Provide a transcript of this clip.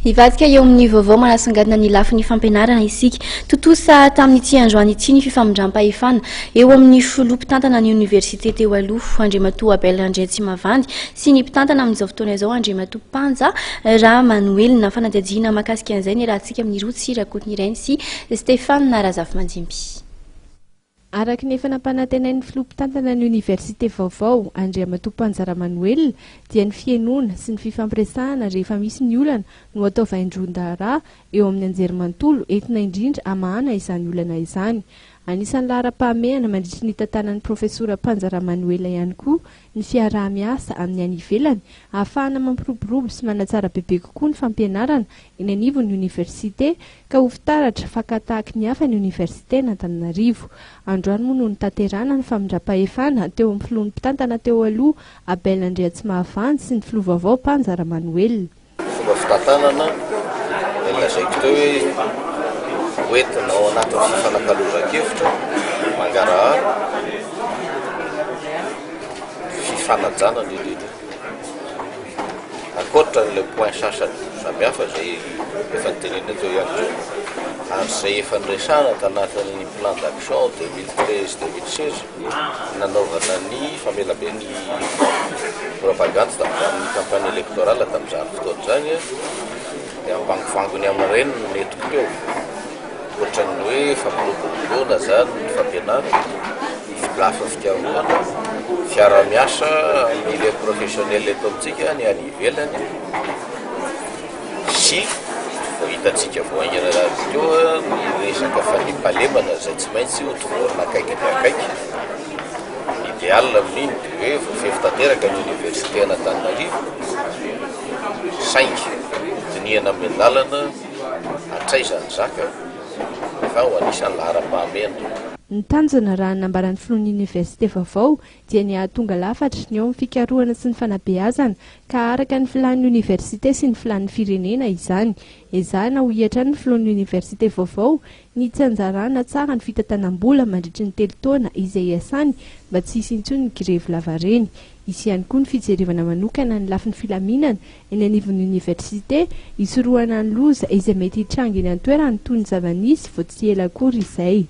Ivadika eo amin'ny vaovao manasongadina ny lafin'ny fampianarana isika totosa tamin'ity androany ity ny fifamindram-pahefana eo amin'ny folo mpitantana ny oniversité teo aloha Andriamatoa Abel Andriatsimavandy sy ny mpitantana amin'izao fotoana izao Andriamatoa Panja raha Manuel na fanadihadiana mahakasika an'izay ny rahantsika amin'ny Rotsy Rakotonireny sy Stéphane Narazafy Manjimby. Araky ny efa nampanantenain'ny filoha-mpitantana ny oniversité vaovao Andriamatoa Panja Manuel dia ny fienoana sy ny fifampiresahana rehefa misy ny olana no atao vaindron-dara eo amin'ny anjerimanontolo entina indrindra amahana izany olana izany. Anisan'ny lahara-pahamehana mandritry ny tantanan'ny profesora Panja Manuel ihany koa ny fiaraha-miasa amin'ny any ivelany ahafahana mampiroborobo sy manatsara bebe kokoa ny fampianarana eny anivon'ny oniversité ka ho fitaratra fakatahaky ny hafa ny oniversité n'Antananarivo. Androany moa no nitanterana ny famindram-pahefana teo amin'ny filohan'ny mpitantana teo aloha Abel Andriatsimavandy sy ny filoha vaovao Panja Manuel. Fomba fitantanana lazaiko teo hoe entinao anatin'ny fifanakaloza-kevitra mangarahara fifanajana indrindra ankoatra n'ilay point sasany samihafa zay efa nytenena teo ihany koa ary zay efa niresahana tanatin'ny plan d'action 2013-2016 nanaovana ny famelabeny propagande tamin'ny campagne électorale tamin'izany fotoana zany dia ambangovangony amin'ireny no netiko teo ohatran'ny hoe fampiloboloana zany ny fampianarana lafy fitiarovana fiara-miasa milieu professionnel eto amintsika ny any ivelany sy vao hitantsika voaingana raha teo ny resaka fanimpalemana zay tsy maintsy hotonorona akaiky dia akaiky idéal amin'iny hoe voafefy tanteraka ny université an'Antananarivo saingy dinihana amin'ny lalana atraizany zaka fa ho anisan'ny lahara-pahamehana. Ny tanjona raha nambaran'ny filohan'ny oniversité vaovao dia ny ahatonga lafatra ny eo amin'ny fikarohana sy ny fanabeazana ka araka ny filan'ny oniversité sy ny filan'ny firenena izany. Ezahana ho ihatra ny filohan'ny oniversité vaovao ny tsanjarana tsara ny fitantanam-bola mandritry ny 3 taona izay iasany mba tsy hisy intsony ny grevy lavareny. Isy ihany koa ny fijerevana manokana ny lafin'ny filaminana eny anivon'ny oniversité isorohana ny loza izay mety hitranga eny an-toerany toy ny zava-nisy vao tsy ela akory izay.